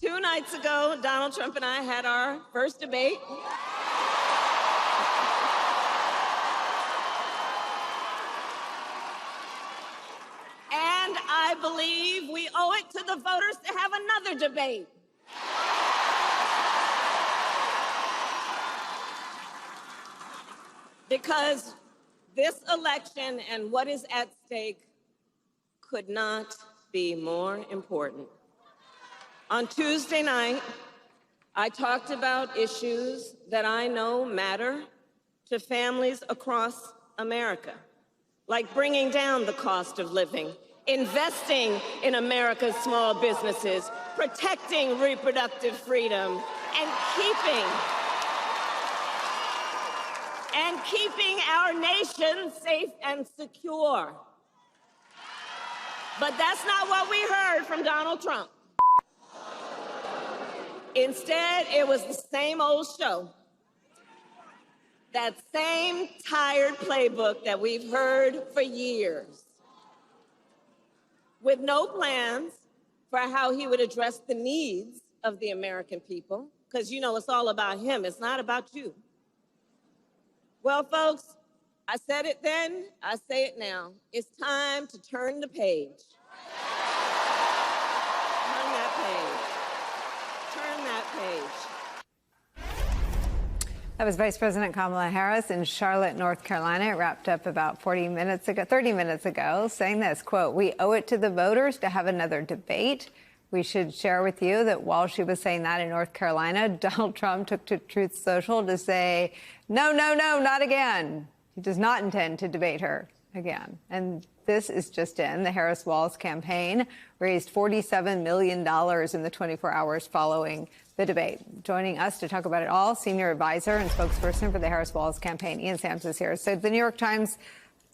2 nights ago, Donald Trump and I had our first debate. And I believe we owe it to the voters to have another debate. Because this election and what is at stake could not be more important. On Tuesday night, I talked about issues that I know matter to families across America, like bringing down the cost of living, investing in America's small businesses, protecting reproductive freedom, and keeping our nation safe and secure. But that's not what we heard from Donald Trump. Instead, it was the same old show. That same tired playbook that we've heard for years, with no plans for how he would address the needs of the American people, because you know it's all about him, it's not about you. Well, folks, I said it then, I say it now. It's time to turn the page. Turn that page. Turn that page. That was Vice President Kamala Harris in Charlotte, North Carolina. It wrapped up about 30 minutes ago, saying this, quote, "We owe it to the voters to have another debate." We should share with you that while she was saying that in North Carolina, Donald Trump took to Truth Social to say, no, not again. He does not intend to debate her again. And this is just in. The Harris-Walz campaign raised $47 million in the 24 hours following the debate. Joining us to talk about it all, senior advisor and spokesperson for the Harris-Walz campaign, Ian Sams is here. So the New York Times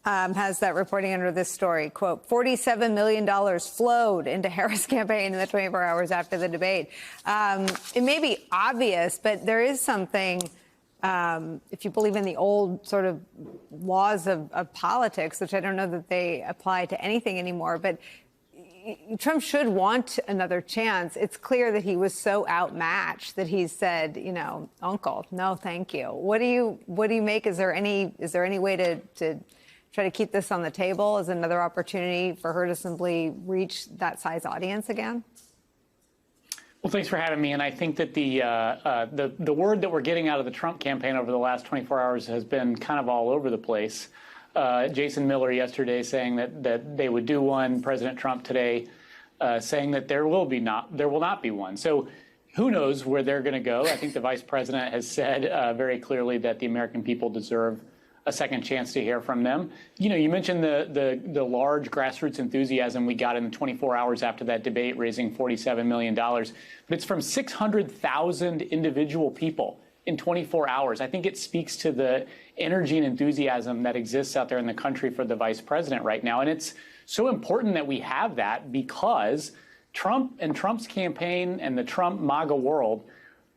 has that reporting under this story, quote, $47 million flowed into Harris' campaign in the 24 hours after the debate. It may be obvious, but there is something, if you believe in the old sort of laws of politics, which I don't know that they apply to anything anymore, but Trump should want another chance. It's clear that he was so outmatched that he said, you know, uncle, no, thank you. What do you make? Is there any way to try to keep this on the table as another opportunity for her to simply reach that size audience again? Well, thanks for having me. And I think that the word that we're getting out of the Trump campaign over the last 24 hours has been kind of all over the place. Jason Miller yesterday saying that they would do one. President Trump today saying that there will not be one. So who knows where they're going to go? I think the vice president has said very clearly that the American people deserve a second chance to hear from them. You know, you mentioned the large grassroots enthusiasm we got in the 24 hours after that debate, raising $47 million. But it's from 600,000 individual people in 24 hours. I think it speaks to the energy and enthusiasm that exists out there in the country for the vice president right now. And it's so important that we have that because Trump and Trump's campaign and the Trump MAGA world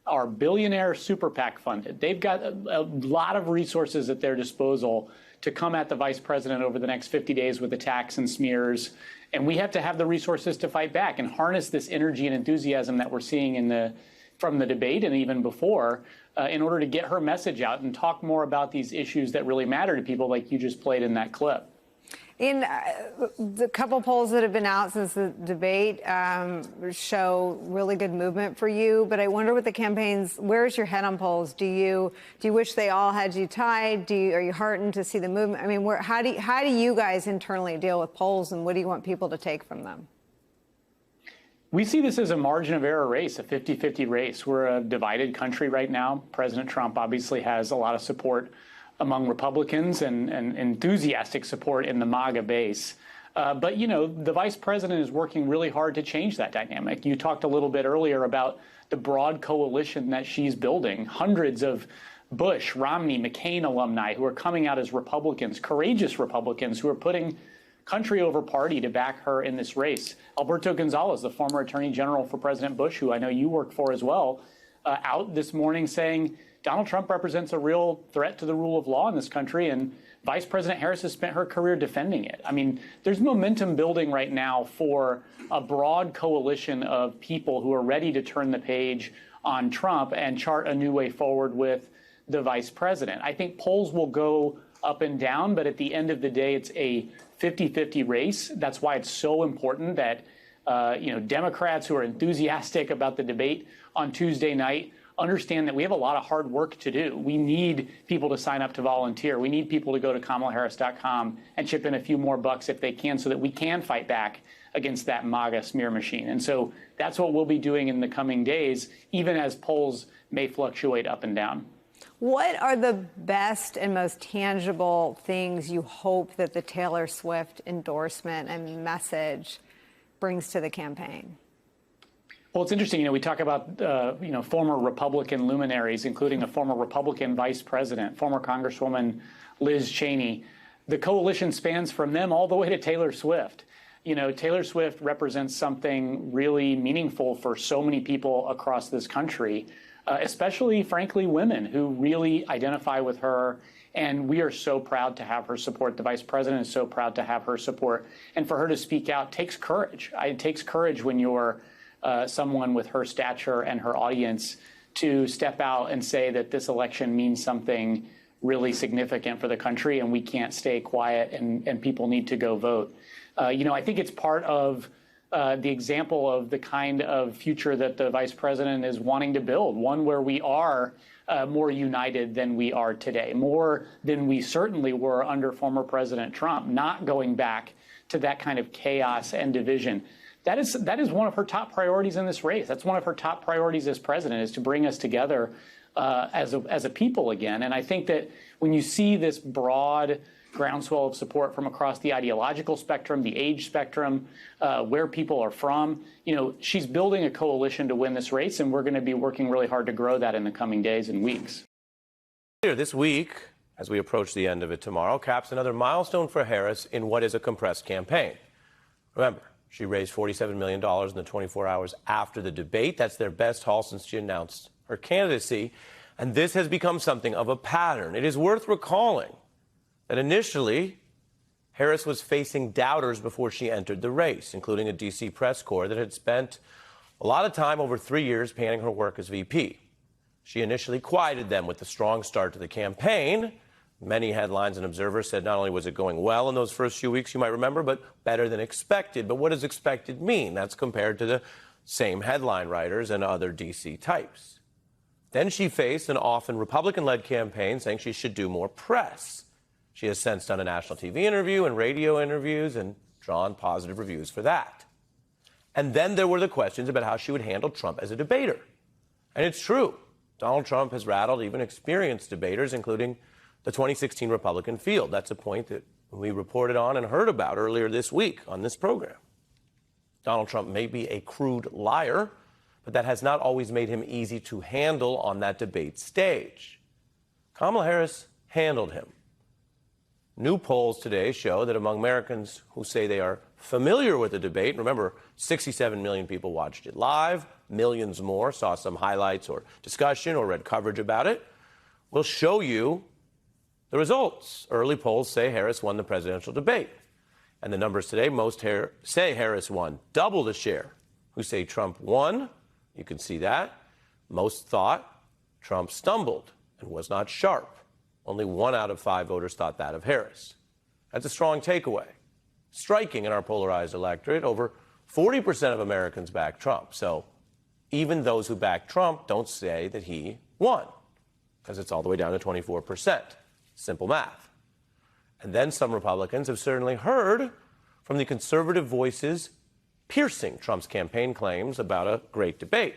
are billionaire super PAC funded. They've got a lot of resources at their disposal to come at the vice president over the next 50 days with attacks and smears. And we have to have the resources to fight back and harness this energy and enthusiasm that we're seeing from the debate and even before in order to get her message out and talk more about these issues that really matter to people like you just played in that clip. In the couple polls that have been out since the debate show really good movement for you. But I wonder with the campaigns, where's your head on polls? Do you wish they all had you tied? Are you heartened to see the movement? I mean, how do you guys internally deal with polls, and what do you want people to take from them? We see this as a margin of error race, a 50-50 race. We're a divided country right now. President Trump obviously has a lot of support among Republicans and enthusiastic support in the MAGA base. But, you know, the vice president is working really hard to change that dynamic. You talked a little bit earlier about the broad coalition that she's building, hundreds of Bush, Romney, McCain alumni who are coming out as Republicans, courageous Republicans who are putting country over party to back her in this race. Alberto Gonzales, the former attorney general for President Bush, who I know you work for as well, out this morning saying Donald Trump represents a real threat to the rule of law in this country, and Vice President Harris has spent her career defending it. I mean, there's momentum building right now for a broad coalition of people who are ready to turn the page on Trump and chart a new way forward with the vice president. I think polls will go up and down, but at the end of the day, it's a 50-50 race. That's why it's so important that Democrats who are enthusiastic about the debate on Tuesday night understand that we have a lot of hard work to do. We need people to sign up to volunteer. We need people to go to KamalaHarris.com and chip in a few more bucks if they can so that we can fight back against that MAGA smear machine. And so that's what we'll be doing in the coming days, even as polls may fluctuate up and down. What are the best and most tangible things you hope that the Taylor Swift endorsement and message brings to the campaign? Well, it's interesting. We talk about, former Republican luminaries, including a former Republican vice president, former Congresswoman Liz Cheney. The coalition spans from them all the way to Taylor Swift. Taylor Swift represents something really meaningful for so many people across this country, especially, frankly, women who really identify with her. And we are so proud to have her support. The vice president is so proud to have her support. And for her to speak out takes courage. It takes courage when you're someone with her stature and her audience to step out and say that this election means something really significant for the country and we can't stay quiet and people need to go vote. I think it's part of the example of the kind of future that the vice president is wanting to build, one where we are more united than we are today, more than we certainly were under former President Trump, not going back to that kind of chaos and division. That is one of her top priorities in this race. That's one of her top priorities as president, is to bring us together as a people again. And I think that when you see this broad groundswell of support from across the ideological spectrum, the age spectrum, where people are from, she's building a coalition to win this race, and we're going to be working really hard to grow that in the coming days and weeks. This week, as we approach the end of it tomorrow, caps another milestone for Harris in what is a compressed campaign. Remember, she raised $47 million in the 24 hours after the debate. That's their best haul since she announced her candidacy. And this has become something of a pattern. It is worth recalling that initially, Harris was facing doubters before she entered the race, including a D.C. press corps that had spent a lot of time over 3 years panning her work as VP. She initially quieted them with the strong start to the campaign. Many headlines and observers said not only was it going well in those first few weeks, you might remember, but better than expected. But what does expected mean? That's compared to the same headline writers and other D.C. types. Then she faced an often Republican-led campaign saying she should do more press. She has since done a national TV interview and radio interviews and drawn positive reviews for that. And then there were the questions about how she would handle Trump as a debater. And it's true. Donald Trump has rattled even experienced debaters, including the 2016 Republican field. That's a point that we reported on and heard about earlier this week on this program. Donald Trump may be a crude liar, but that has not always made him easy to handle on that debate stage. Kamala Harris handled him. New polls today show that among Americans who say they are familiar with the debate, remember, 67 million people watched it live, millions more saw some highlights or discussion or read coverage about it. We'll show you the results. Early polls say Harris won the presidential debate. And the numbers today, most say Harris won, double the share who say Trump won. You can see that. Most thought Trump stumbled and was not sharp. Only 1 out of 5 voters thought that of Harris. That's a strong takeaway. Striking in our polarized electorate, over 40% of Americans back Trump. So even those who back Trump don't say that he won, because it's all the way down to 24%. Simple math. And then some Republicans have certainly heard from the conservative voices piercing Trump's campaign claims about a great debate.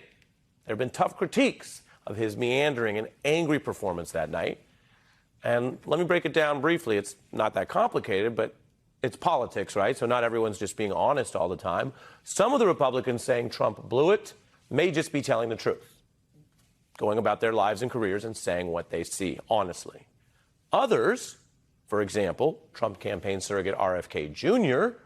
There have been tough critiques of his meandering and angry performance that night. And let me break it down briefly. It's not that complicated, but it's politics, right? So not everyone's just being honest all the time. Some of the Republicans saying Trump blew it may just be telling the truth, going about their lives and careers and saying what they see honestly. Others, for example, Trump campaign surrogate RFK Jr.,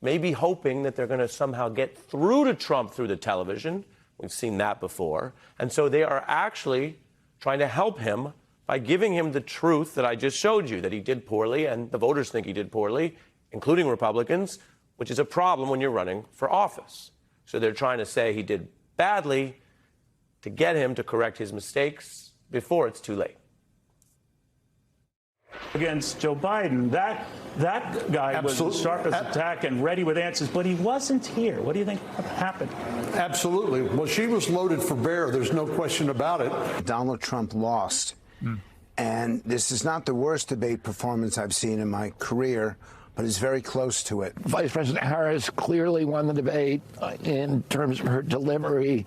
may be hoping that they're going to somehow get through to Trump through the television. We've seen that before. And so they are actually trying to help him by giving him the truth that I just showed you, that he did poorly, and the voters think he did poorly, including Republicans, which is a problem when you're running for office. So they're trying to say he did badly to get him to correct his mistakes before it's too late. Against Joe Biden, that guy was as sharp as a tack and ready with answers, but he wasn't here. What do you think happened? Absolutely. Well, she was loaded for bear. There's no question about it. Donald Trump lost. And this is not the worst debate performance I've seen in my career, but it's very close to it. Vice President Harris clearly won the debate in terms of her delivery,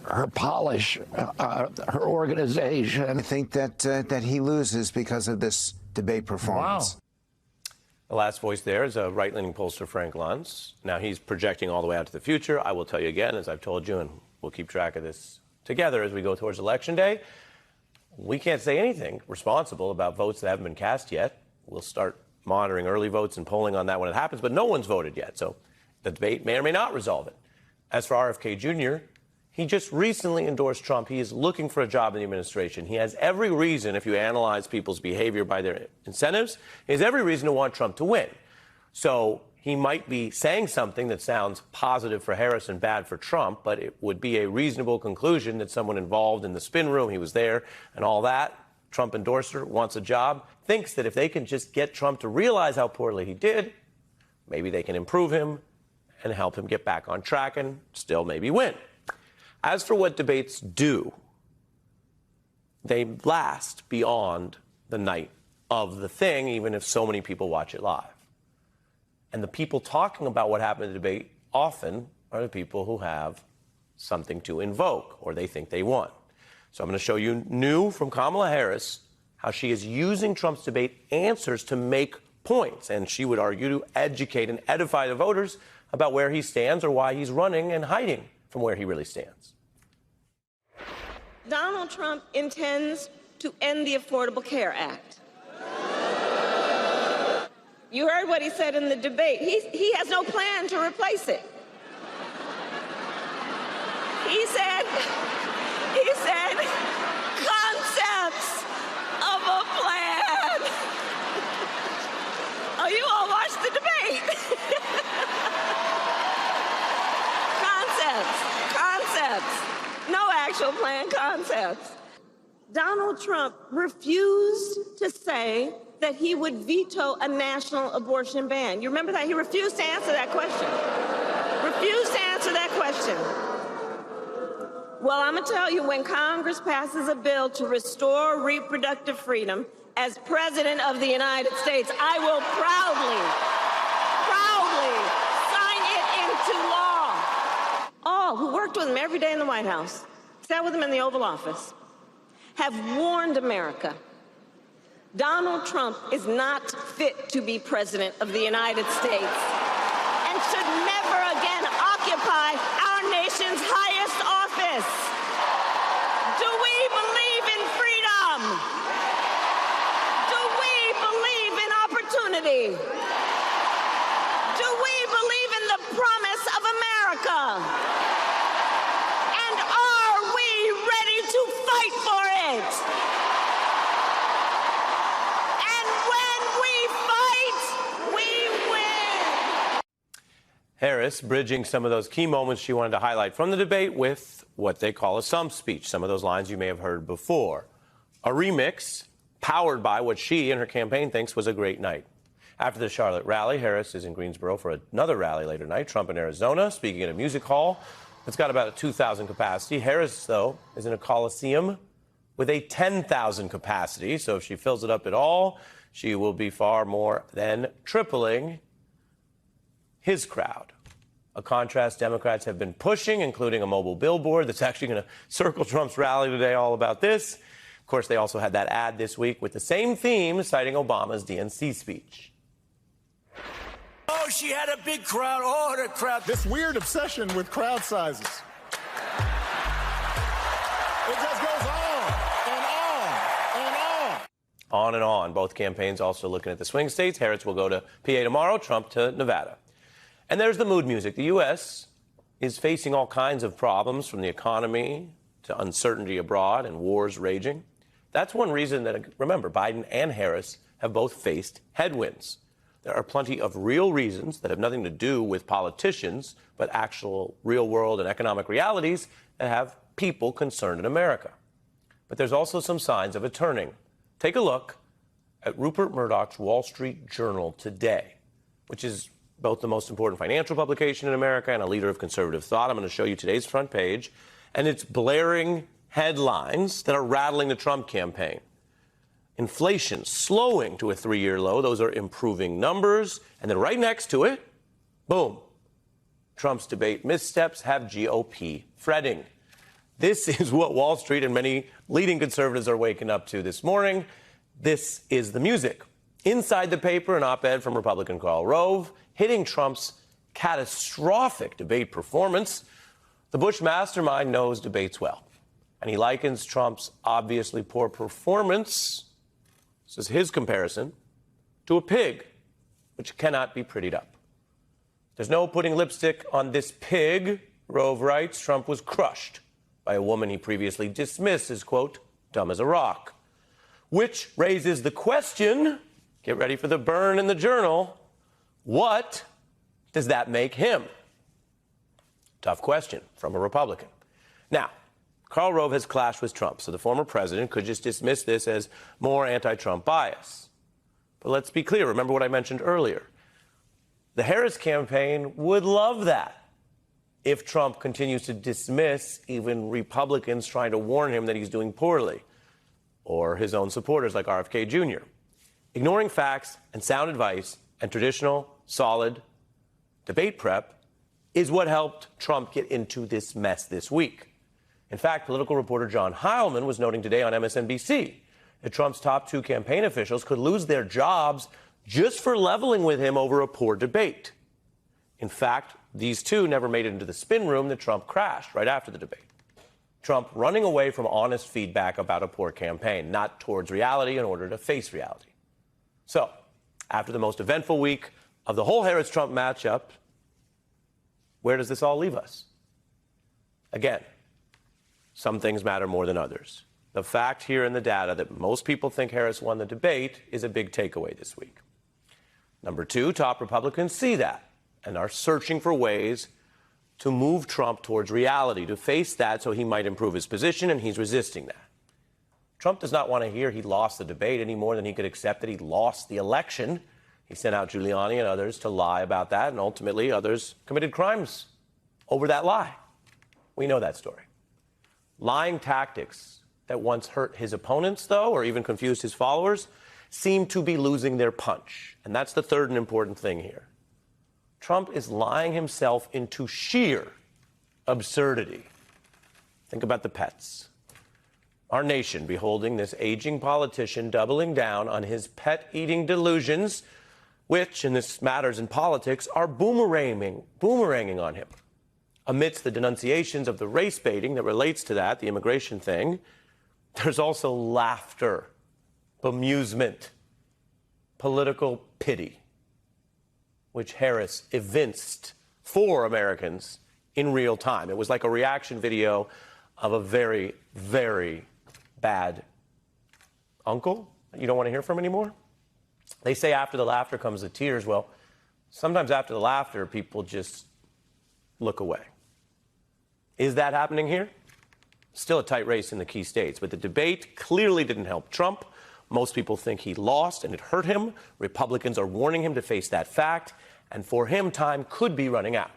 her polish, her organization. I think that he loses because of this debate performance. Wow. The last voice there is a right-leaning pollster, Frank Luntz. Now, he's projecting all the way out to the future. I will tell you again, as I've told you, and we'll keep track of this together as we go towards Election Day, we can't say anything responsible about votes that haven't been cast yet. We'll start monitoring early votes and polling on that when it happens, but no one's voted yet, so the debate may or may not resolve it. As for RFK Jr., he just recently endorsed Trump. He is looking for a job in the administration. He has every reason, if you analyze people's behavior by their incentives, he has every reason to want Trump to win. So he might be saying something that sounds positive for Harris and bad for Trump, but it would be a reasonable conclusion that someone involved in the spin room, he was there and all that, Trump endorser, wants a job, thinks that if they can just get Trump to realize how poorly he did, maybe they can improve him and help him get back on track and still maybe win. As for what debates do, they last beyond the night of the thing, even if so many people watch it live. And the people talking about what happened in the debate often are the people who have something to invoke or they think they won. So I'm going to show you new from Kamala Harris, how she is using Trump's debate answers to make points. And she would argue to educate and edify the voters about where he stands or why he's running and hiding from where he really stands. Donald Trump intends to end the Affordable Care Act. You heard what he said in the debate. He has no plan to replace it. He said, concepts of a plan. Oh, you all watched the debate. Concepts. No actual plan, concepts. Donald Trump refused to say that he would veto a national abortion ban. You remember that? He refused to answer that question. Refused to answer that question. Well, I'm going to tell you, when Congress passes a bill to restore reproductive freedom, as President of the United States, I will proudly sign it into law. All who worked with him every day in the White House, sat with him in the Oval Office, have warned America Donald Trump is not fit to be President of the United States and should never again occupy our nation's highest office. Do we believe in freedom? Do we believe in opportunity? Do we believe in the promise of America? And are we ready to fight for it? Harris bridging some of those key moments she wanted to highlight from the debate with what they call a stump speech, some of those lines you may have heard before. A remix powered by what she and her campaign thinks was a great night. After the Charlotte rally, Harris is in Greensboro for another rally later tonight, Trump in Arizona, speaking at a music hall that's got about a 2,000 capacity. Harris, though, is in a Coliseum with a 10,000 capacity, so if she fills it up at all, she will be far more than tripling his crowd. A contrast Democrats have been pushing, including a mobile billboard that's actually going to circle Trump's rally today, all about this. Of course, they also had that ad this week with the same theme, citing Obama's DNC speech. Oh, she had a big crowd. Oh, the crowd. This weird obsession with crowd sizes. It just goes on and on and on. On and on. Both campaigns also looking at the swing states. Harris will go to PA tomorrow, Trump to Nevada. And there's the mood music. The U.S. is facing all kinds of problems, from the economy to uncertainty abroad and wars raging. That's one reason that, remember, Biden and Harris have both faced headwinds. There are plenty of real reasons that have nothing to do with politicians, but actual real world and economic realities that have people concerned in America. But there's also some signs of a turning. Take a look at Rupert Murdoch's Wall Street Journal today, which is both the most important financial publication in America and a leader of conservative thought. I'm going to show you today's front page, and it's blaring headlines that are rattling the Trump campaign. Inflation slowing to a 3-year low. Those are improving numbers. And then right next to it, boom, Trump's debate missteps have GOP fretting. This is what Wall Street and many leading conservatives are waking up to this morning. This is the music. Inside the paper, an op-ed from Republican Karl Rove hitting Trump's catastrophic debate performance. The Bush mastermind knows debates well, and he likens Trump's obviously poor performance, this is his comparison, to a pig, which cannot be prettied up. There's no putting lipstick on this pig, Rove writes. Trump was crushed by a woman he previously dismissed as, quote, dumb as a rock. Which raises the question, get ready for the burn in the Journal, what does that make him? Tough question from a Republican. Now, Karl Rove has clashed with Trump, so the former president could just dismiss this as more anti-Trump bias. But let's be clear. Remember what I mentioned earlier. The Harris campaign would love that if Trump continues to dismiss even Republicans trying to warn him that he's doing poorly, or his own supporters like RFK Jr. Ignoring facts and sound advice and traditional, solid debate prep is what helped Trump get into this mess this week. In fact, political reporter John Heilman was noting today on MSNBC that Trump's top 2 campaign officials could lose their jobs just for leveling with him over a poor debate. In fact, these 2 never made it into the spin room that Trump crashed right after the debate. Trump running away from honest feedback about a poor campaign, not towards reality in order to face reality. So, after the most eventful week of the whole Harris-Trump matchup, where does this all leave us? Again, some things matter more than others. The fact here in the data that most people think Harris won the debate is a big takeaway this week. Number 2, top Republicans see that and are searching for ways to move Trump towards reality, to face that so he might improve his position, and he's resisting that. Trump does not want to hear he lost the debate any more than he could accept that he lost the election. He sent out Giuliani and others to lie about that, and ultimately others committed crimes over that lie. We know that story. Lying tactics that once hurt his opponents, though, or even confused his followers, seem to be losing their punch. And that's the third and important thing here. Trump is lying himself into sheer absurdity. Think about the pets. Our nation beholding this aging politician doubling down on his pet-eating delusions, which, and this matters in politics, are boomeranging on him. Amidst the denunciations of the race baiting that relates to that, the immigration thing, there's also laughter, bemusement, political pity, which Harris evinced for Americans in real time. It was like a reaction video of a very, very bad uncle that you don't want to hear from anymore. They say after the laughter comes the tears. Well, sometimes after the laughter, people just look away. Is that happening here? Still a tight race in the key states, but the debate clearly didn't help Trump. Most people think he lost and it hurt him. Republicans are warning him to face that fact, and for him, time could be running out.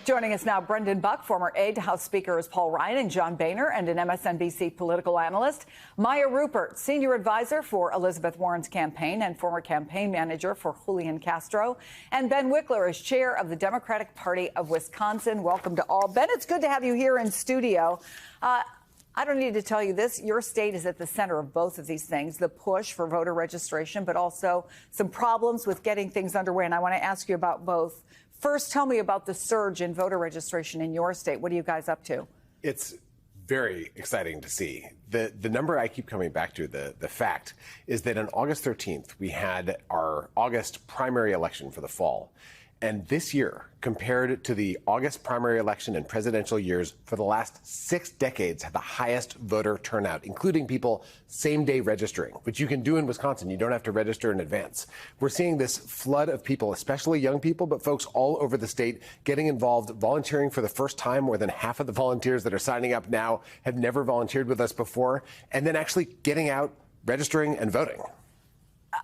Joining us now, Brendan Buck, former aide to House Speakers Paul Ryan and John Boehner, and an MSNBC political analyst. Maya Rupert, senior advisor for Elizabeth Warren's campaign and former campaign manager for Julian Castro. And Ben Wickler is chair of the Democratic Party of Wisconsin. Welcome to all. Ben, it's good to have you here in studio. I don't need to tell you this. Your state is at the center of both of these things, the push for voter registration, but also some problems with getting things underway. And I want to ask you about both. First, tell me about the surge in voter registration in your state. What are you guys up to? It's very exciting to see. The number I keep coming back to, the fact, is that on August 13th, we had our August primary election for the fall. And this year, compared to the August primary election and presidential years, for the last 6 decades, had the highest voter turnout, including people same-day registering, which you can do in Wisconsin. You don't have to register in advance. We're seeing this flood of people, especially young people, but folks all over the state getting involved, volunteering for the first time. More than half of the volunteers that are signing up now have never volunteered with us before, and then actually getting out, registering, and voting.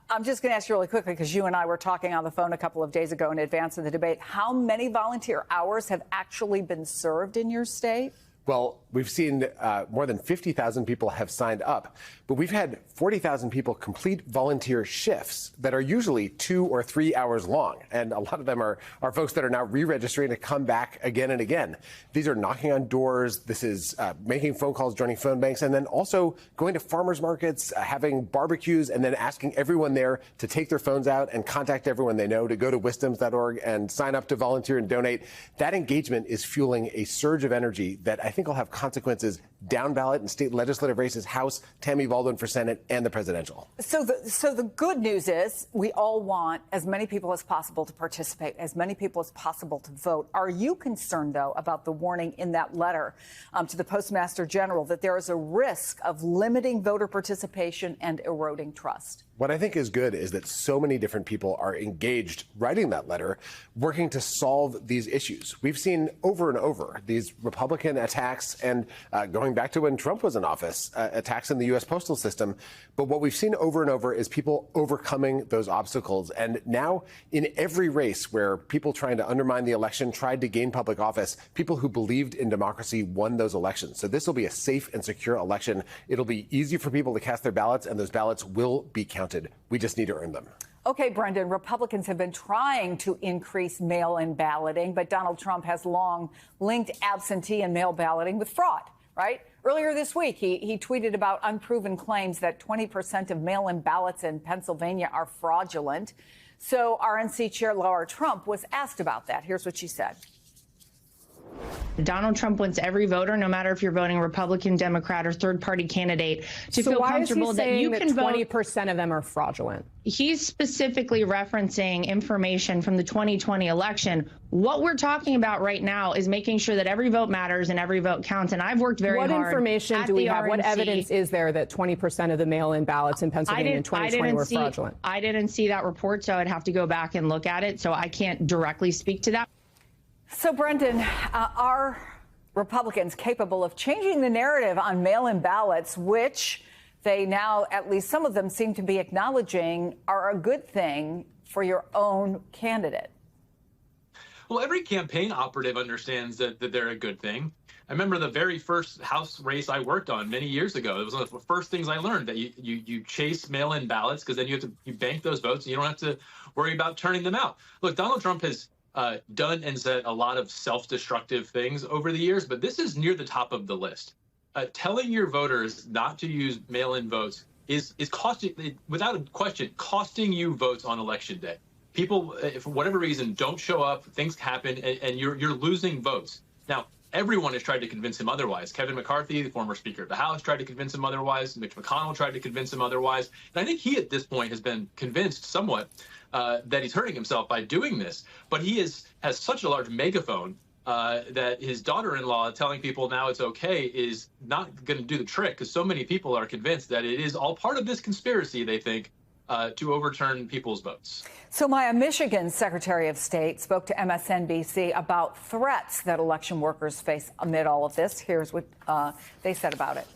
I'm just going to ask you really quickly, because you and I were talking on the phone a couple of days ago in advance of the debate. How many volunteer hours have actually been served in your state? Well, we've seen more than 50,000 people have signed up, but we've had 40,000 people complete volunteer shifts that are usually 2 or 3 hours long. And a lot of them are folks that are now re-registering to come back again and again. These are knocking on doors. This is making phone calls, joining phone banks, and then also going to farmers markets, having barbecues, and then asking everyone there to take their phones out and contact everyone they know, to go to wisdoms.org and sign up to volunteer and donate. That engagement is fueling a surge of energy that I think will have consequences down ballot in state legislative races, House, Tammy Baldwin for Senate, and the presidential. So the good news is we all want as many people as possible to participate, as many people as possible to vote. Are you concerned, though, about the warning in that letter to the Postmaster General that there is a risk of limiting voter participation and eroding trust? What I think is good is that so many different people are engaged writing that letter, working to solve these issues. We've seen over and over these Republican attacks and going back to when Trump was in office, attacks in the U.S. postal system. But what we've seen over and over is people overcoming those obstacles. And now in every race where people trying to undermine the election tried to gain public office, people who believed in democracy won those elections. So this will be a safe and secure election. It'll be easy for people to cast their ballots, and those ballots will be counted. We just need to earn them. Okay, Brendan, Republicans have been trying to increase mail-in balloting, but Donald Trump has long linked absentee and mail balloting with fraud, right? Earlier this week, he tweeted about unproven claims that 20% of mail-in ballots in Pennsylvania are fraudulent. So RNC Chair Laura Trump was asked about that. Here's what she said. Donald Trump wants every voter, no matter if you're voting Republican, Democrat, or third-party candidate, to feel comfortable that you can vote. 20% of them are fraudulent. He's specifically referencing information from the 2020 election. What we're talking about right now is making sure that every vote matters and every vote counts. And I've worked very hard. What information do we have? What evidence is there that 20% of the mail-in ballots in Pennsylvania in 2020 were fraudulent? I didn't see that report, so I'd have to go back and look at it. So I can't directly speak to that. So, Brendan, are Republicans capable of changing the narrative on mail-in ballots, which they now, at least some of them, seem to be acknowledging are a good thing for your own candidate? Well, every campaign operative understands that they're a good thing. I remember the very first House race I worked on many years ago. It was one of the first things I learned, that you chase mail-in ballots, because then you bank those votes and you don't have to worry about turning them out. Look, Donald Trump has done and said a lot of self-destructive things over the years, but this is near the top of the list. Telling your voters not to use mail-in votes is costing, without a question, costing you votes on election day. People, for whatever reason, don't show up, things happen, and you're losing votes. Now, everyone has tried to convince him otherwise. Kevin McCarthy, the former Speaker of the House, tried to convince him otherwise. Mitch McConnell tried to convince him otherwise. And I think he, at this point, has been convinced somewhat that he's hurting himself by doing this. But he has such a large megaphone that his daughter-in-law telling people now it's okay is not going to do the trick, because so many people are convinced that it is all part of this conspiracy, they think, to overturn people's votes. So Maya, Michigan's Secretary of State spoke to MSNBC about threats that election workers face amid all of this. Here's what they said about it.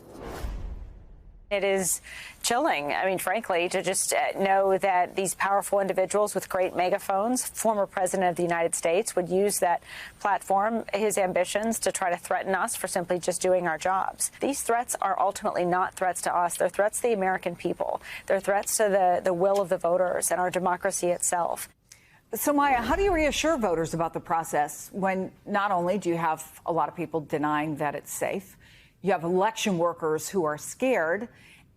It is chilling, I mean, frankly, to just know that these powerful individuals with great megaphones, former president of the United States, would use that platform, his ambitions, to try to threaten us for simply just doing our jobs. These threats are ultimately not threats to us. They're threats to the American people. They're threats to the will of the voters and our democracy itself. So, Maya, how do you reassure voters about the process when not only do you have a lot of people denying that it's safe, you have election workers who are scared,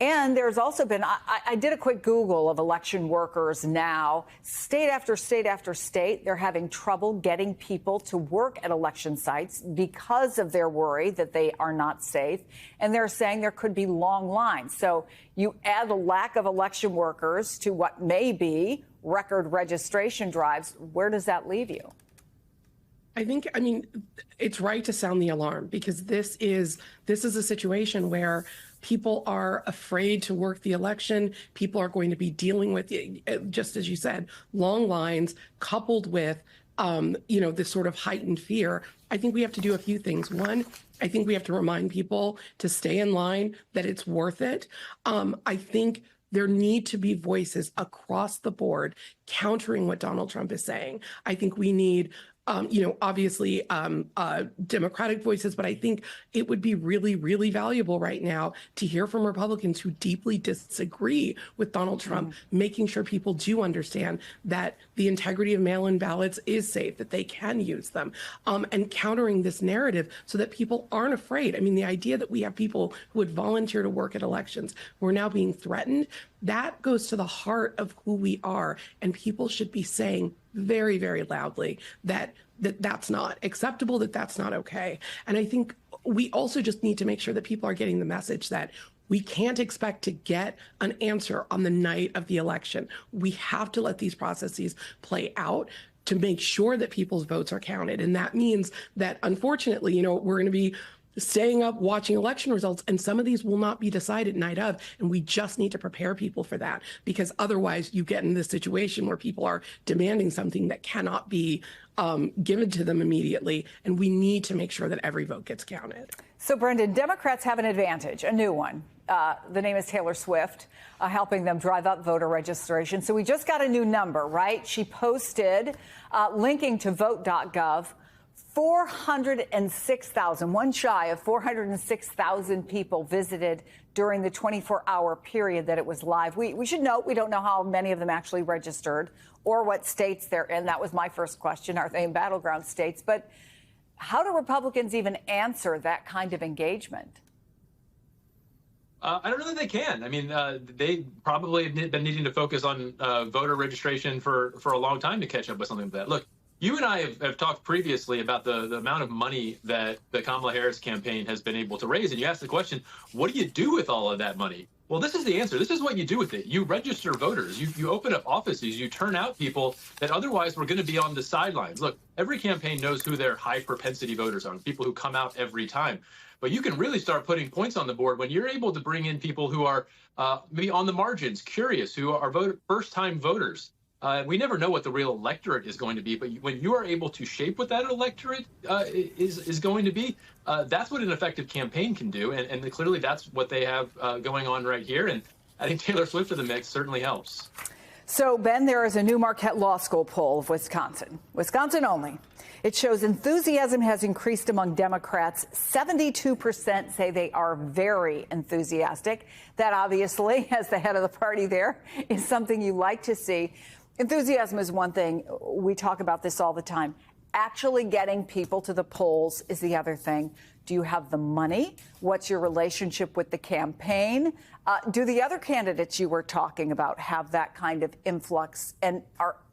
And there's also been, I did a quick Google of election workers now. State after state after state, they're having trouble getting people to work at election sites because of their worry that they are not safe. And they're saying there could be long lines. So you add a lack of election workers to what may be record registration drives. Where does that leave you? I mean, it's right to sound the alarm, because this is a situation where people are afraid to work the election. People are going to be dealing with, just as you said, long lines coupled with, this sort of heightened fear. I think we have to do a few things. One, I think we have to remind people to stay in line, that it's worth it. I think there need to be voices across the board countering what Donald Trump is saying. I think we need obviously Democratic voices, but I think it would be really, really valuable right now to hear from Republicans who deeply disagree with Donald Trump, making sure people do understand that the integrity of mail-in ballots is safe, that they can use them, and countering this narrative so that people aren't afraid. I mean, the idea that we have people who would volunteer to work at elections who are now being threatened, that goes to the heart of who we are, and people should be saying very, very loudly that that's not acceptable, that's not okay. And I think we also just need to make sure that people are getting the message that we can't expect to get an answer on the night of the election. We have to let these processes play out to make sure that people's votes are counted. And that means that, unfortunately, we're going to be staying up watching election results, and some of these will not be decided night of, and we just need to prepare people for that, because otherwise you get in this situation where people are demanding something that cannot be given to them immediately, and we need to make sure that every vote gets counted. So, Brendan, Democrats have an advantage, a new one. The name is Taylor Swift, helping them drive up voter registration. So we just got a new number, right? She posted, linking to vote.gov, 406,000, one shy of 406,000 people visited during the 24-hour period that it was live. We should note we don't know how many of them actually registered or what states they're in. That was my first question. Are they in battleground states? But how do Republicans even answer that kind of engagement? I don't know that they can. I mean, they probably have been needing to focus on voter registration for a long time to catch up with something like that. Look, you and I have talked previously about the amount of money that the Kamala Harris campaign has been able to raise. And you asked the question, what do you do with all of that money? Well, this is the answer. This is what you do with it. You register voters. You open up offices. You turn out people that otherwise were going to be on the sidelines. Look, every campaign knows who their high propensity voters are, people who come out every time. But you can really start putting points on the board when you're able to bring in people who are maybe on the margins, curious, who are first-time voters. We never know what the real electorate is going to be, but when you are able to shape what that electorate is going to be, that's what an effective campaign can do. And clearly that's what they have going on right here. And I think Taylor Swift in the mix certainly helps. So, Ben, there is a new Marquette Law School poll of Wisconsin only. It shows enthusiasm has increased among Democrats. 72% say they are very enthusiastic. That obviously, as the head of the party there, is something you like to see. Enthusiasm is one thing. We talk about this all the time. Actually getting people to the polls is the other thing. Do you have the money? What's your relationship with the campaign? Do the other candidates you were talking about have that kind of influx? And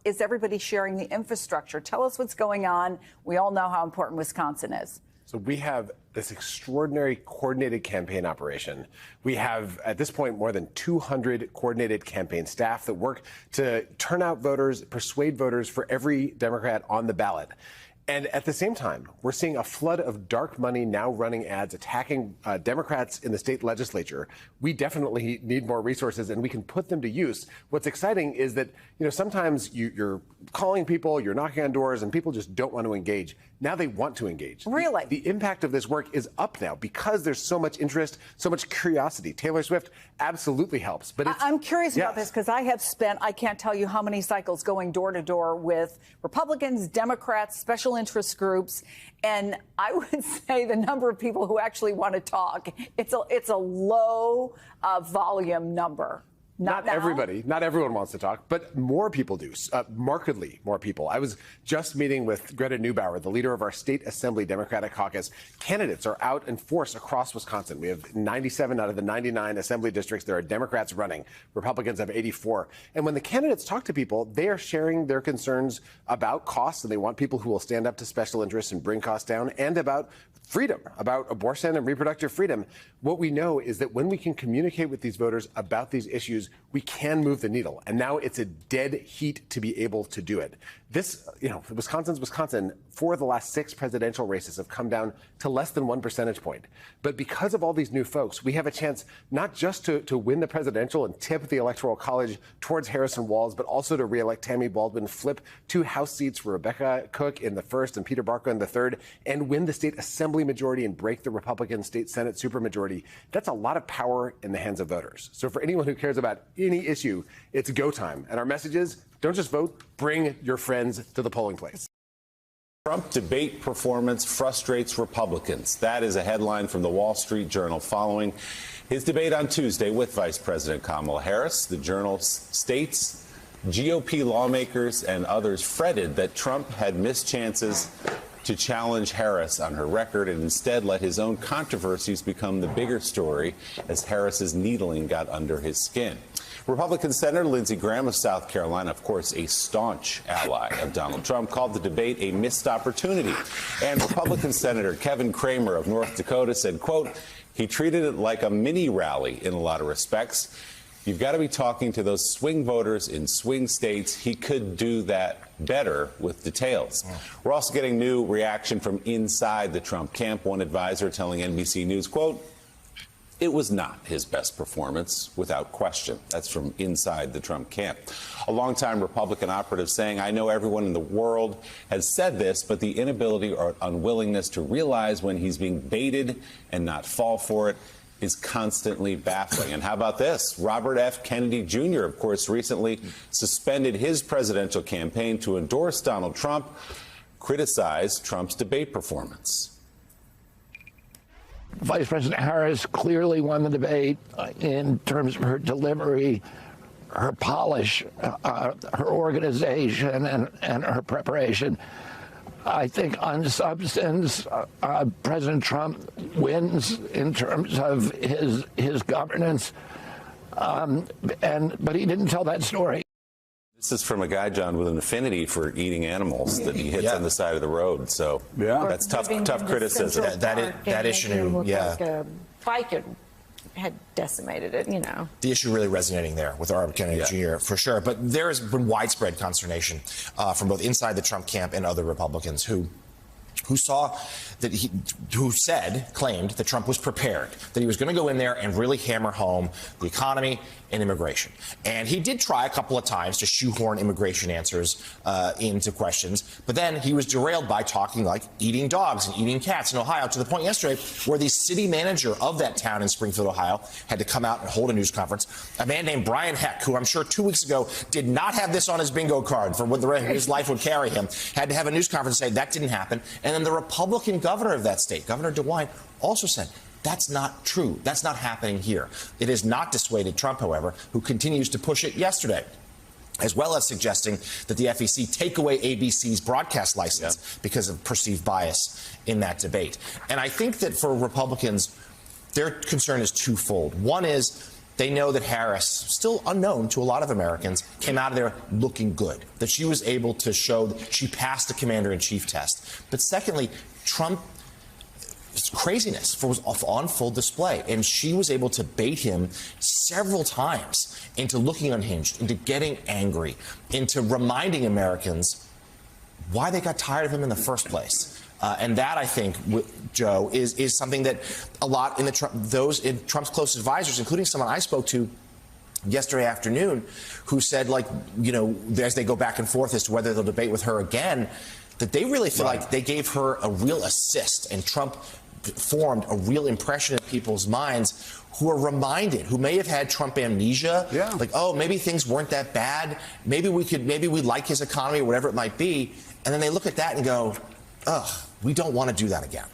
is everybody sharing the infrastructure? Tell us what's going on. We all know how important Wisconsin is. So we have this extraordinary coordinated campaign operation. We have, at this point, more than 200 coordinated campaign staff that work to turn out voters, persuade voters for every Democrat on the ballot. And at the same time, we're seeing a flood of dark money now running ads attacking Democrats in the state legislature. We definitely need more resources, and we can put them to use. What's exciting is that, sometimes you're calling people, you're knocking on doors, and people just don't want to engage. Now they want to engage. Really? The impact of this work is up now because there's so much interest, so much curiosity. Taylor Swift absolutely helps. But I'm curious about this because I have spent, I can't tell you how many cycles going door to door with Republicans, Democrats, special interest groups. And I would say the number of people who actually want to talk, it's a low volume number. Not everybody, not everyone wants to talk, but more people do, markedly more people. I was just meeting with Greta Neubauer, the leader of our state assembly Democratic caucus. Candidates are out in force across Wisconsin. We have 97 out of the 99 assembly districts. There are Democrats running. Republicans have 84. And when the candidates talk to people, they are sharing their concerns about costs, and they want people who will stand up to special interests and bring costs down, and about freedom, about abortion and reproductive freedom. What we know is that when we can communicate with these voters about these issues, we can move the needle. And now it's a dead heat to be able to do it. This, Wisconsin's Wisconsin, 4 of the last 6 presidential races have come down to less than 1 percentage point. But because of all these new folks, we have a chance not just to win the presidential and tip the Electoral College towards Harrison Walz, but also to reelect Tammy Baldwin, flip 2 House seats for Rebecca Cook in the 1st and Peter Barco in the 3rd, and win the state assembly majority and break the Republican state Senate supermajority. That's a lot of power in the hands of voters. So for anyone who cares about any issue, it's go time. And our message is, don't just vote, bring your friends to the polling place. Trump debate performance frustrates Republicans. That is a headline from the Wall Street Journal following his debate on Tuesday with Vice President Kamala Harris. The Journal states GOP lawmakers and others fretted that Trump had missed chances to challenge Harris on her record and instead let his own controversies become the bigger story as Harris's needling got under his skin. Republican Senator Lindsey Graham of South Carolina, of course, a staunch ally of Donald Trump, called the debate a missed opportunity. And Republican Senator Kevin Cramer of North Dakota said, quote, he treated it like a mini rally in a lot of respects. You've got to be talking to those swing voters in swing states. He could do that better with details. We're also getting new reaction from inside the Trump camp. One advisor telling NBC News, quote, it was not his best performance, without question. That's from inside the Trump camp. A longtime Republican operative saying, I know everyone in the world has said this, but the inability or unwillingness to realize when he's being baited and not fall for it is constantly baffling. And how about this? Robert F. Kennedy Jr., of course, recently suspended his presidential campaign to endorse Donald Trump, criticized Trump's debate performance. Vice President Harris clearly won the debate in terms of her delivery, her polish, her organization, and her preparation. I think on substance, President Trump wins in terms of his governance, but he didn't tell that story. This is from a guy, John, with an affinity for eating animals that he hits on the side of the road. So that's tough criticism. That issue, like a bike had decimated it, The issue really resonating there with Robert Kennedy Jr., for sure. But there has been widespread consternation from both inside the Trump camp and other Republicans who saw that claimed that Trump was prepared, that he was going to go in there and really hammer home the economy and immigration. And he did try a couple of times to shoehorn immigration answers into questions, but then he was derailed by talking like eating dogs and eating cats in Ohio, to the point yesterday where the city manager of that town in Springfield, Ohio, had to come out and hold a news conference. A man named Brian Heck, who I'm sure 2 weeks ago did not have this on his bingo card for what the rest of his life would carry him, had to have a news conference and say that didn't happen. And then the Republican governor of that state, Governor DeWine, also said, that's not true. That's not happening here. It has not dissuaded Trump, however, who continues to push it yesterday, as well as suggesting that the FEC take away ABC's broadcast license because of perceived bias in that debate. And I think that for Republicans, their concern is twofold. One is they know that Harris, still unknown to a lot of Americans, came out of there looking good, that she was able to show that she passed the commander-in-chief test. But secondly, Trump's craziness was on full display, and she was able to bait him several times into looking unhinged, into getting angry, into reminding Americans why they got tired of him in the first place. And that, I think, Joe, is something that a lot in those in Trump's close advisors, including someone I spoke to yesterday afternoon, who said, as they go back and forth as to whether they'll debate with her again, that they really feel like they gave her a real assist, and Trump formed a real impression in people's minds who are reminded, who may have had Trump amnesia, like, oh, maybe things weren't that bad, maybe we like his economy or whatever it might be, and then they look at that and go, ugh, we don't want to do that again.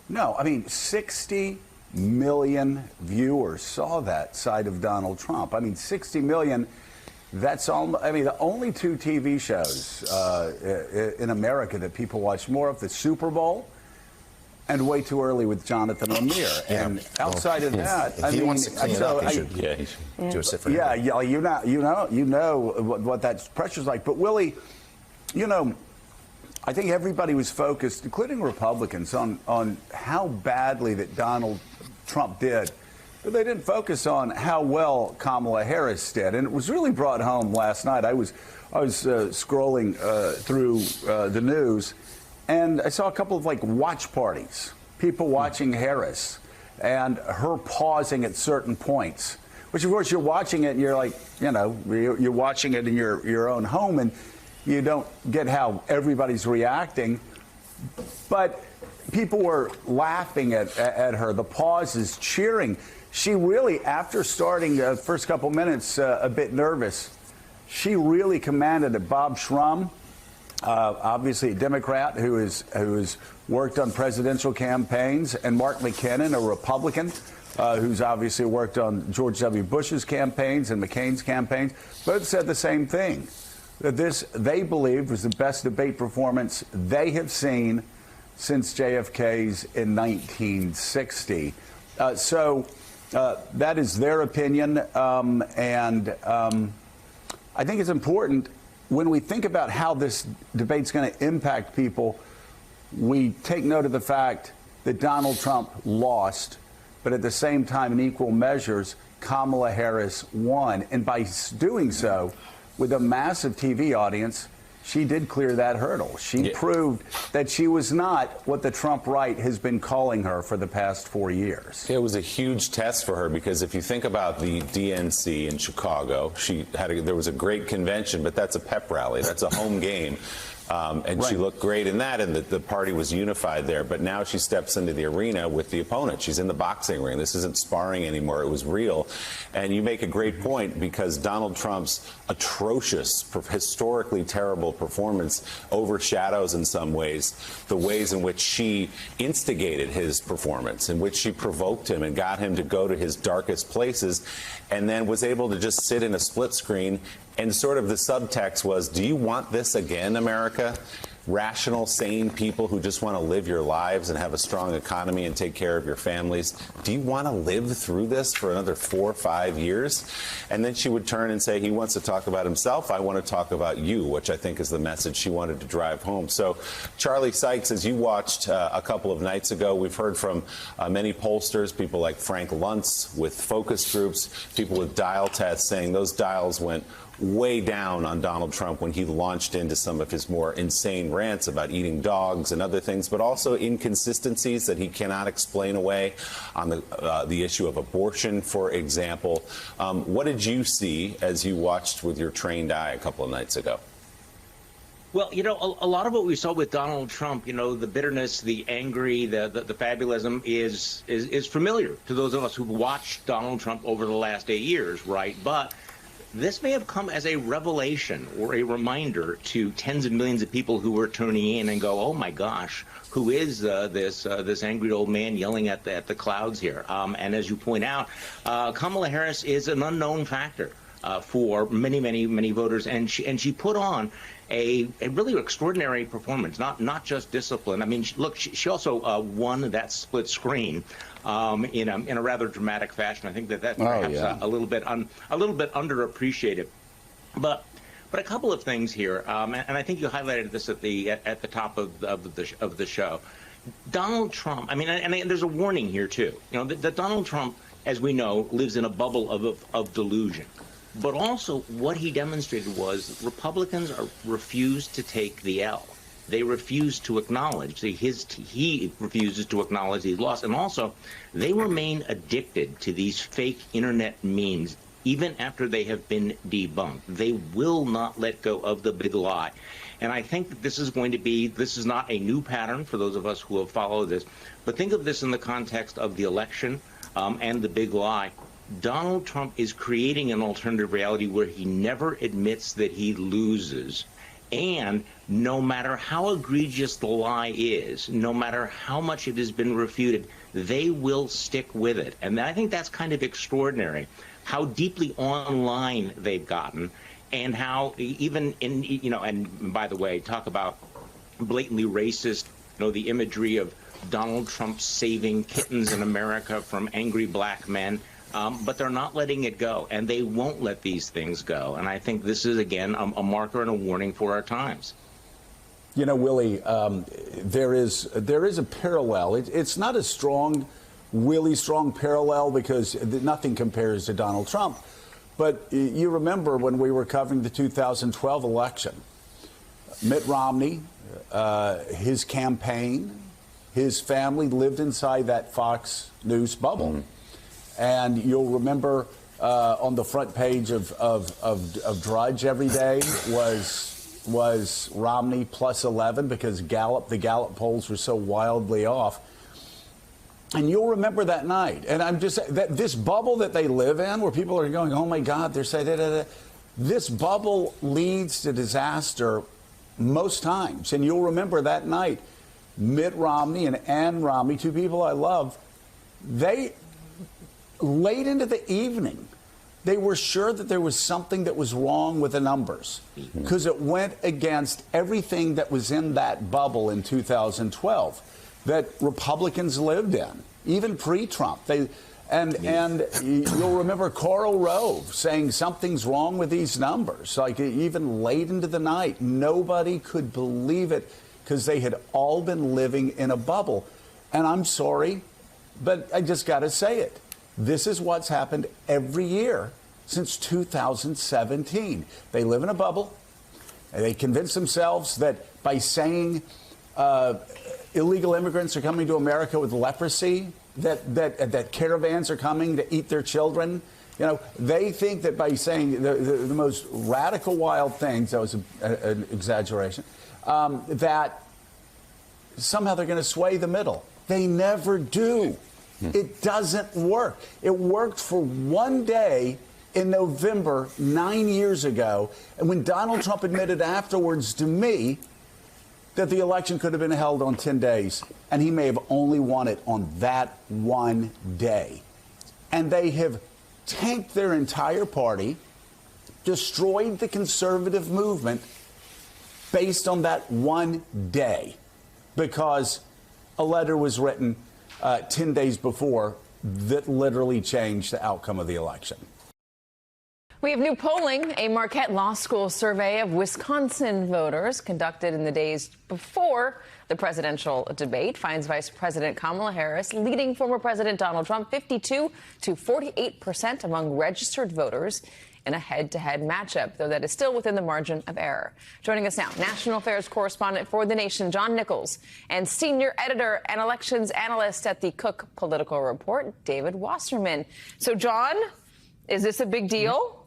No, I mean, 60 million viewers saw that side of Donald Trump. I mean, 60 million. That's all. I mean, the only two TV shows in America that people watch more of, the Super Bowl and Way Too Early with Jonathan O'Meara. And outside of that, if he wants to clean it up, he should do a sit for him. Yeah, you know what that pressure's like. But Willie, you know, I think everybody was focused, including Republicans, on how badly that Donald Trump did. But they didn't focus on how well Kamala Harris did, and it was really brought home last night. I was scrolling through the news, and I saw a couple of watch parties, people watching Harris, and her pausing at certain points. Which of course you're watching it, and you're like, you're watching it in your own home, and you don't get how everybody's reacting, but people were laughing at her. The pauses, cheering. She really, after starting the first couple minutes a bit nervous, she really commanded it. Bob Shrum, obviously a Democrat who has worked on presidential campaigns, and Mark McKinnon, a Republican, who's obviously worked on George W. Bush's campaigns and McCain's campaigns, both said the same thing, that this, they believe, was the best debate performance they have seen since JFK's in 1960. That is their opinion, and I think it's important when we think about how this debate's going to impact people, we take note of the fact that Donald Trump lost, but at the same time, in equal measures, Kamala Harris won. And by doing so, with a massive TV audience, she did clear that hurdle. She proved that she was not what the Trump right has been calling her for the past 4 years. It was a huge test for her because if you think about the DNC in Chicago, there was a great convention, but that's a pep rally. That's a home game. And she looked great in that, and the party was unified there. But now she steps into the arena with the opponent. She's in the boxing ring. This isn't sparring anymore. It was real. And you make a great point because Donald Trump's atrocious, historically terrible performance overshadows in some ways the ways in which she instigated his performance, in which she provoked him and got him to go to his darkest places, and then was able to just sit in a split screen. And sort of the subtext was, do you want this again, America? Rational, sane people who just want to live your lives and have a strong economy and take care of your families. Do you want to live through this for another 4 or 5 years? And then she would turn and say, he wants to talk about himself. I want to talk about you, which I think is the message she wanted to drive home. So, Charlie Sykes, as you watched a couple of nights ago, we've heard from many pollsters, people like Frank Luntz with focus groups, people with dial tests saying those dials went way down on Donald Trump when he launched into some of his more insane rants about eating dogs and other things, but also inconsistencies that he cannot explain away on the issue of abortion, for example. What did you see as you watched with your trained eye a couple of nights ago? Well, a lot of what we saw with Donald Trump, the bitterness, the angry, the fabulism is familiar to those of us who've watched Donald Trump over the last 8 years, right? But this may have come as a revelation or a reminder to tens of millions of people who were tuning in and go, oh, my gosh, who is this angry old man yelling at the clouds here? And as you point out, Kamala Harris is an unknown factor for many, many, many voters. And she put on a really extraordinary performance, not just discipline. I mean, look, she also won that split screen in a rather dramatic fashion. I think that's perhaps a little bit underappreciated. But a couple of things here, and I think you highlighted this at the top of the show. Donald Trump. I mean, and there's a warning here too. That Donald Trump, as we know, lives in a bubble of delusion. But also what he demonstrated was Republicans refused to take the L. They refuse to acknowledge he refuses to acknowledge he's lost. And also, they remain addicted to these fake internet memes even after they have been debunked. They will not let go of the big lie. And I think that this is not a new pattern for those of us who have followed this, but think of this in the context of the election and the big lie. Donald Trump is creating an alternative reality where he never admits that he loses, And no matter how egregious the lie is, no matter how much it has been refuted, they will stick with it. And I think that's kind of extraordinary, how deeply online they've gotten, and how even in, and by the way, talk about blatantly racist, the imagery of Donald Trump saving kittens in America from angry black men. But they're not letting it go, and they won't let these things go. And I think this is, again, a marker and a warning for our times. Willie, there is a parallel. It's not a strong, really strong parallel because nothing compares to Donald Trump. But you remember when we were covering the 2012 election, Mitt Romney, his campaign, his family lived inside that Fox News bubble. Mm-hmm. And you'll remember on the front page of Drudge every day was Romney plus 11 because the Gallup polls were so wildly off. And you'll remember that night. And I'm just that this bubble that they live in, where people are going, oh my God, they're saying this bubble leads to disaster most times. And you'll remember that night, Mitt Romney and Ann Romney, two people I love, late into the evening, they were sure that there was something that was wrong with the numbers because it went against everything that was in that bubble in 2012 that Republicans lived in, even pre-Trump. And you'll remember Karl Rove saying something's wrong with these numbers. Like even late into the night, nobody could believe it because they had all been living in a bubble. And I'm sorry, but I just got to say it. This is what's happened every year since 2017. They live in a bubble. And they convince themselves that by saying illegal immigrants are coming to America with leprosy, that caravans are coming to eat their children. They think that by saying the most radical, wild things, that was an exaggeration, that somehow they're going to sway the middle. They never do. It doesn't work. It worked for one day in November 9 years ago. And when Donald Trump admitted afterwards to me that the election could have been held on 10 days, and he may have only won it on that one day. And they have tanked their entire party, destroyed the conservative movement based on that one day, because a letter was written 10 days before that literally changed the outcome of the election. We have new polling. A Marquette Law School survey of Wisconsin voters conducted in the days before the presidential debate finds Vice President Kamala Harris leading former President Donald Trump 52 to 48% among registered voters in a head-to-head matchup, though that is still within the margin of error. Joining us now, national affairs correspondent for The Nation, John Nichols, and senior editor and elections analyst at the Cook Political Report, David Wasserman. So, John, is this a big deal?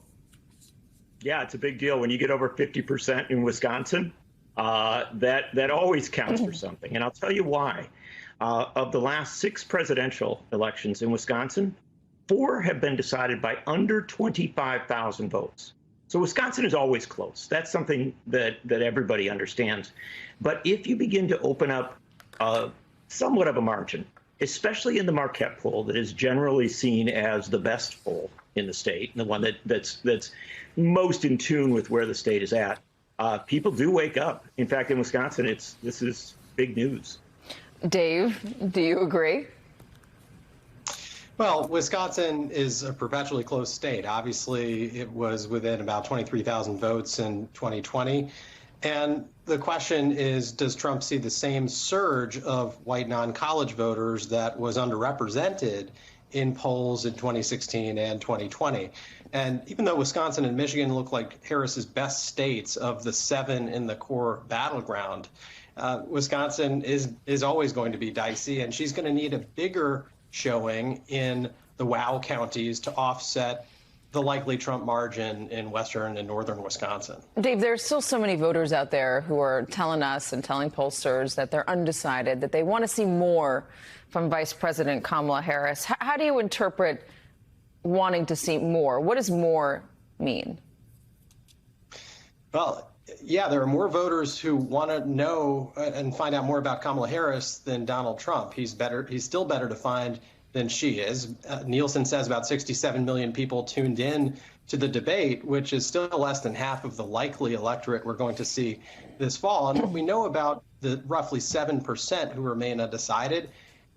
Yeah, it's a big deal. When you get over 50% in Wisconsin, that always counts for something. And I'll tell you why. Of the last 6 presidential elections in Wisconsin, 4 have been decided by under 25,000 votes. So Wisconsin is always close. That's something that everybody understands. But if you begin to open up somewhat of a margin, especially in the Marquette poll that is generally seen as the best poll in the state, and the one that's most in tune with where the state is at, people do wake up. In fact, in Wisconsin, this is big news. Dave, do you agree? Well, Wisconsin is a perpetually close state. Obviously, it was within about 23,000 votes in 2020. And the question is, does Trump see the same surge of white non-college voters that was underrepresented in polls in 2016 and 2020? And even though Wisconsin and Michigan look like Harris's best states of the 7 in the core battleground, Wisconsin is always going to be dicey, and she's going to need a bigger showing in the WOW counties to offset the likely Trump margin in western and northern Wisconsin. Dave, there's still so many voters out there who are telling us and telling pollsters that they're undecided, that they want to see more from Vice President Kamala Harris. How do you interpret wanting to see more? What does more mean? Well, Yeah, there are more voters who want to know and find out more about Kamala Harris than Donald Trump. He's still better defined than she is. Nielsen says about 67 million people tuned in to the debate, which is still less than half of the likely electorate we're going to see this fall. And what we know about the roughly 7% who remain undecided,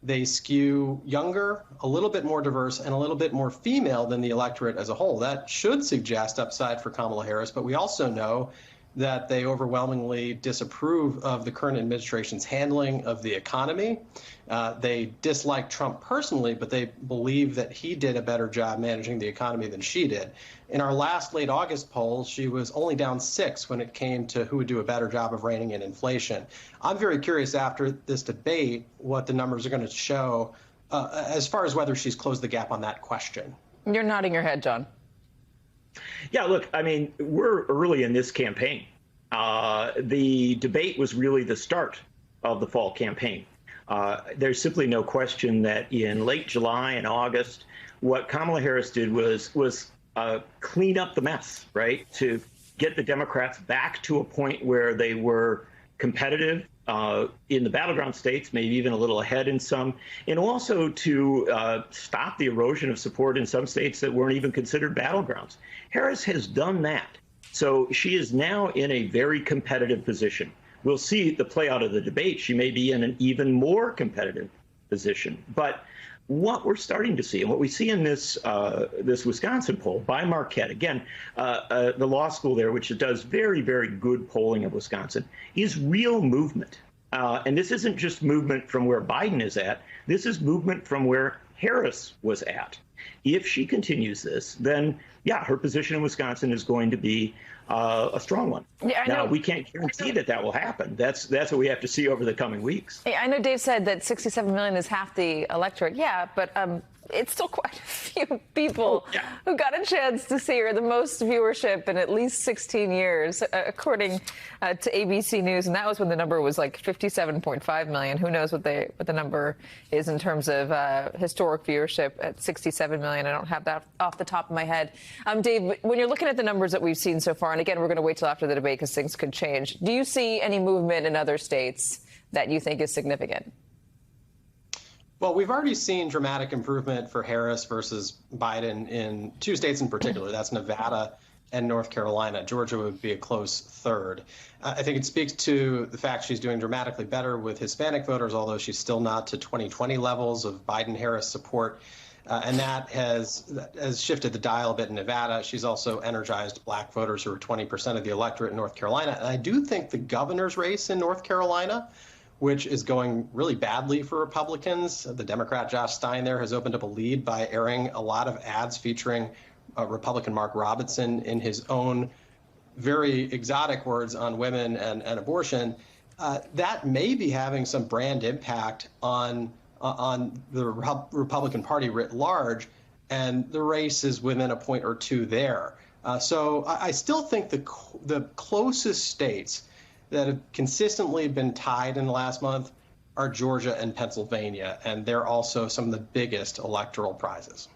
they skew younger, a little bit more diverse, and a little bit more female than the electorate as a whole. That should suggest upside for Kamala Harris, but we also know that they overwhelmingly disapprove of the current administration's handling of the economy. They dislike Trump personally, but they believe that he did a better job managing the economy than she did. In our last late August poll, she was only down 6 when it came to who would do a better job of reining in inflation. I'm very curious after this debate what the numbers are going to show as far as whether she's closed the gap on that question. You're nodding your head, John. Yeah, look, I mean, we're early in this campaign. The debate was really the start of the fall campaign. There's simply no question that in late July and August, what Kamala Harris did was clean up the mess, right? To get the Democrats back to a point where they were competitive in the battleground states, maybe even a little ahead in some, and also to stop the erosion of support in some states that weren't even considered battlegrounds. Harris has done that. So she is now in a very competitive position. We'll see the play out of the debate. She may be in an even more competitive position. But what we're starting to see, and what we see in this Wisconsin poll by Marquette, again, the law school there, which does very, very good polling of Wisconsin, is real movement. And this isn't just movement from where Biden is at. This is movement from where Harris was at. If she continues this, then, yeah, her position in Wisconsin is going to be a strong one. Yeah, I know. Now, we can't guarantee that will happen. That's what we have to see over the coming weeks. Yeah, I know Dave said that 67 million is half the electorate. Yeah, but it's still quite a few people who got a chance to see her, the most viewership in at least 16 years, according to ABC News. And that was when the number was like 57.5 million. Who knows what the number is in terms of historic viewership at 67 million. I don't have that off the top of my head. Dave, when you're looking at the numbers that we've seen so far, and again, we're going to wait till after the debate because things could change. Do you see any movement in other states that you think is significant? Well, we've already seen dramatic improvement for Harris versus Biden in 2 states in particular. That's Nevada and North Carolina. Georgia would be a close third. I think it speaks to the fact she's doing dramatically better with Hispanic voters, although she's still not to 2020 levels of Biden-Harris support. And that has shifted the dial a bit in Nevada. She's also energized black voters who are 20% of the electorate in North Carolina. And I do think the governor's race in North Carolina, which is going really badly for Republicans. The Democrat Josh Stein there has opened up a lead by airing a lot of ads featuring Republican Mark Robinson in his own very exotic words on women and abortion. That may be having some brand impact on the Republican Party writ large, and the race is within a point or two there. So I still think the closest states that have consistently been tied in the last month are Georgia and Pennsylvania, and they're also some of the biggest electoral prizes.